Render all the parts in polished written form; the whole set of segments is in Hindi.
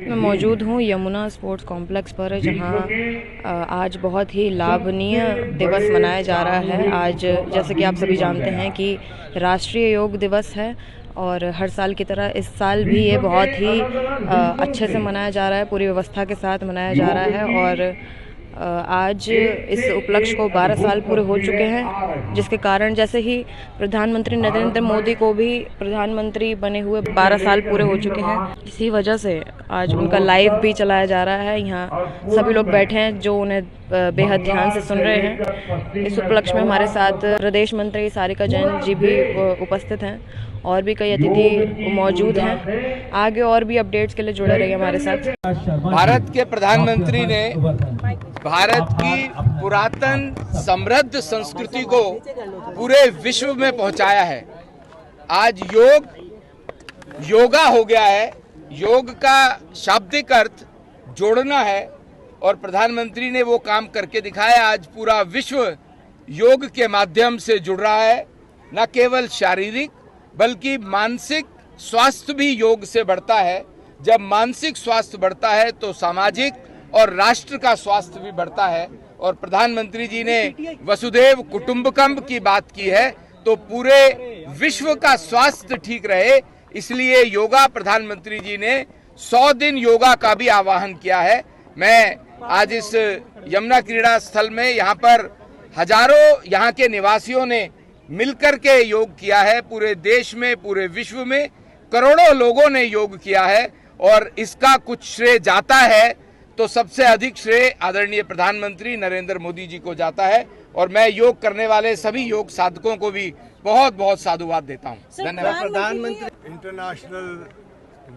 मैं मौजूद हूँ यमुना स्पोर्ट्स कॉम्प्लेक्स पर, जहाँ आज बहुत ही लाभनीय दिवस मनाया जा रहा है। आज जैसे कि आप सभी जानते हैं कि राष्ट्रीय योग दिवस है और हर साल की तरह इस साल भी ये बहुत ही अच्छे से मनाया जा रहा है, पूरी व्यवस्था के साथ मनाया जा रहा है। और आज इस उपलक्ष्य को 12 साल पूरे हो चुके हैं, जिसके कारण जैसे ही प्रधानमंत्री नरेंद्र मोदी को भी प्रधानमंत्री बने हुए 12 साल पूरे हो चुके हैं, इसी वजह से आज उनका लाइव भी चलाया जा रहा है। यहाँ सभी लोग बैठे हैं जो उन्हें बेहद ध्यान से सुन रहे हैं। इस उपलक्ष्य में हमारे साथ प्रदेश मंत्री सारिका जैन जी भी उपस्थित हैं और भी कई अतिथि मौजूद हैं। आगे और भी अपडेट्स के लिए जुड़े रहिए हमारे साथ। भारत के प्रधानमंत्री ने भारत की पुरातन समृद्ध संस्कृति को पूरे विश्व में पहुंचाया है। आज योगा हो गया है। योग का शाब्दिक अर्थ जोड़ना है और प्रधानमंत्री ने वो काम करके दिखाया। आज पूरा विश्व योग के माध्यम से जुड़ रहा है। न केवल शारीरिक बल्कि मानसिक स्वास्थ्य भी योग से बढ़ता है। जब मानसिक स्वास्थ्य बढ़ता है तो सामाजिक और राष्ट्र का स्वास्थ्य भी बढ़ता है। और प्रधानमंत्री जी ने वसुधैव कुटुंबकम की बात की है, तो पूरे विश्व का स्वास्थ्य ठीक रहे, इसलिए योगा प्रधानमंत्री जी ने 100 दिन योगा का भी आह्वान किया है। मैं आज इस यमुना क्रीड़ा स्थल में यहाँ पर हजारों यहाँ के निवासियों ने मिलकर के योग किया है। पूरे देश में, पूरे विश्व में करोड़ों लोगों ने योग किया है और इसका कुछ श्रेय जाता है तो सबसे अधिक श्रेय आदरणीय प्रधानमंत्री नरेंद्र मोदी जी को जाता है। और मैं योग करने वाले सभी योग साधकों को भी बहुत बहुत साधुवाद देता हूं। धन्यवाद। प्रधानमंत्री इंटरनेशनल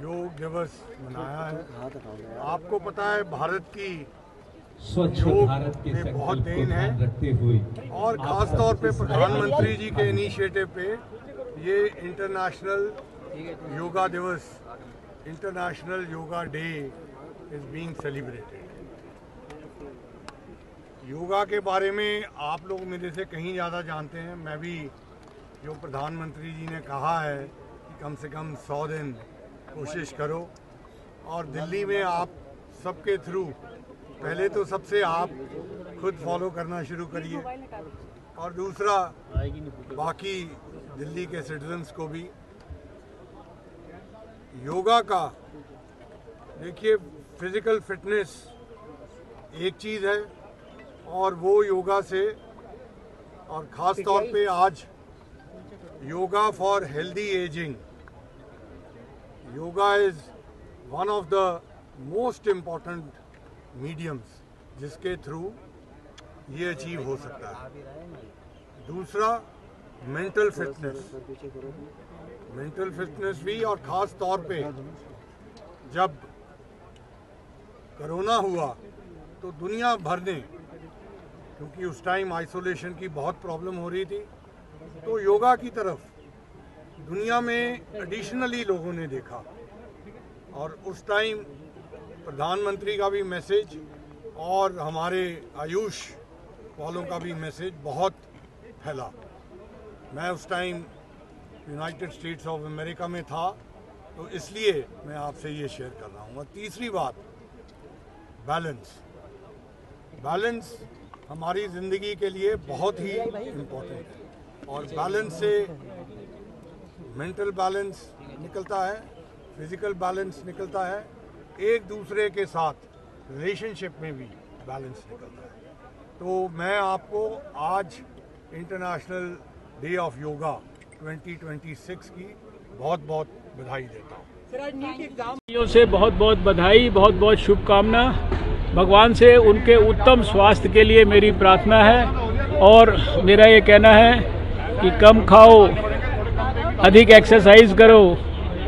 योग दिवस मनाया है। आपको पता है भारत की स्वच्छ भारत के में बहुत देन है और आप खास तौर पे प्रधानमंत्री जी के इनिशिएटिव पे ये इंटरनेशनल योगा दिवस, international yoga day is being celebrated. Yoga के बारे में आप लोग मेरे से कहीं ज़्यादा जानते हैं। मैं भी जो प्रधानमंत्री जी ने कहा है कि कम से कम 100 दिन कोशिश करो, और दिल्ली में आप सबके थ्रू पहले तो सबसे आप खुद फॉलो करना शुरू करिए और दूसरा बाकी दिल्ली के सिटीजन्स को भी योगा का। देखिए, फिजिकल फिटनेस एक चीज़ है और वो योगा से, और ख़ास तौर पे आज yoga for healthy ageing, yoga is one of the most important mediums जिसके थ्रू ये अचीव हो सकता है। दूसरा मेंटल फिटनेस भी, और ख़ास तौर पे जब कोरोना हुआ तो दुनिया भर ने, क्योंकि उस टाइम आइसोलेशन की बहुत प्रॉब्लम हो रही थी, तो योगा की तरफ दुनिया में एडिशनली लोगों ने देखा और उस टाइम प्रधानमंत्री का भी मैसेज और हमारे आयुष वालों का भी मैसेज बहुत फैला। मैं उस time United states of America में था, तो इसलिए मैं आपसे ये शेयर कर रहा हूँ। और तीसरी बात, बैलेंस हमारी ज़िंदगी के लिए बहुत ही इम्पोर्टेंट है और बैलेंस से मेंटल बैलेंस निकलता है, फिजिकल बैलेंस निकलता है, एक दूसरे के साथ रिलेशनशिप में भी बैलेंस निकलता है। तो मैं आपको आज इंटरनेशनल डे ऑफ योगा 2026 की बहुत बहुत बधाई देता हूँ। से बहुत बहुत बधाई, बहुत बहुत शुभकामना। भगवान से उनके उत्तम स्वास्थ्य के लिए मेरी प्रार्थना है और मेरा ये कहना है कि कम खाओ, अधिक एक्सरसाइज करो,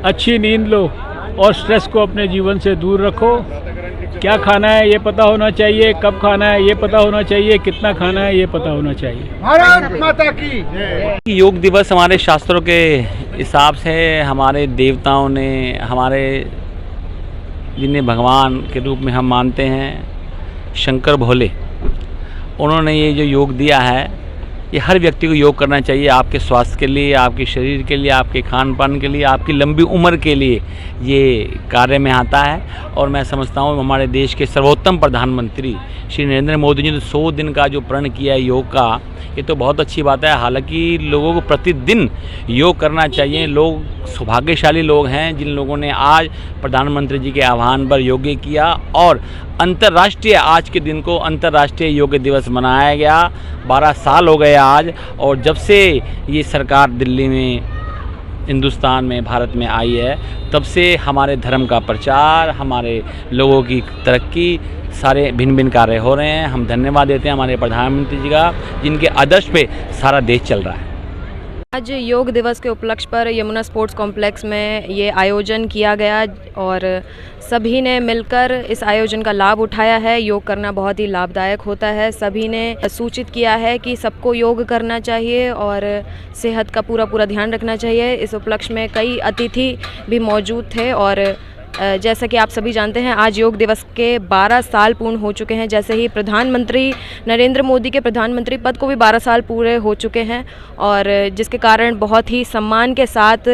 अच्छी नींद लो और स्ट्रेस को अपने जीवन से दूर रखो। क्या खाना है ये पता होना चाहिए, कब खाना है ये पता होना चाहिए, कितना खाना है ये पता होना चाहिए। भारत माता की। योग दिवस हमारे शास्त्रों के हिसाब से हमारे देवताओं ने, हमारे जिन्हें भगवान के रूप में हम मानते हैं, शंकर भोले, उन्होंने ये जो योग दिया है ये हर व्यक्ति को योग करना चाहिए, आपके स्वास्थ्य के लिए, आपके शरीर के लिए, आपके खान पान के लिए, आपकी लंबी उम्र के लिए ये कार्य में आता है। और मैं समझता हूँ हमारे देश के सर्वोत्तम प्रधानमंत्री श्री नरेंद्र मोदी जी ने 100 दिन का जो प्रण किया है योग का, ये तो बहुत अच्छी बात है। हालांकि लोगों को प्रतिदिन योग करना चाहिए। लोग सौभाग्यशाली लोग हैं जिन लोगों ने आज प्रधानमंत्री जी के आह्वान पर योग किया और अंतर्राष्ट्रीय, आज के दिन को अंतर्राष्ट्रीय योग दिवस मनाया गया। 12 साल हो गए आज, और जब से ये सरकार दिल्ली में, हिंदुस्तान में, भारत में आई है, तब से हमारे धर्म का प्रचार, हमारे लोगों की तरक्की, सारे भिन्न भिन्न कार्य हो रहे हैं। हम धन्यवाद देते हैं हमारे प्रधानमंत्री जी का, जिनके आदर्श पे सारा देश चल रहा है। आज योग दिवस के उपलक्ष्य पर यमुना स्पोर्ट्स कॉम्प्लेक्स में ये आयोजन किया गया और सभी ने मिलकर इस आयोजन का लाभ उठाया है। योग करना बहुत ही लाभदायक होता है। सभी ने सूचित किया है कि सबको योग करना चाहिए और सेहत का पूरा ध्यान रखना चाहिए। इस उपलक्ष्य में कई अतिथि भी मौजूद थे और जैसा कि आप सभी जानते हैं, आज योग दिवस के 12 साल पूर्ण हो चुके हैं। जैसे ही प्रधानमंत्री नरेंद्र मोदी के प्रधानमंत्री पद को भी 12 साल पूरे हो चुके हैं और जिसके कारण बहुत ही सम्मान के साथ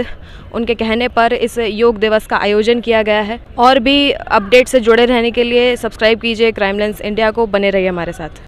उनके कहने पर इस योग दिवस का आयोजन किया गया है। और भी अपडेट से जुड़े रहने के लिए सब्सक्राइब कीजिए क्राइम लेंस इंडिया को, बने रहिए हमारे साथ।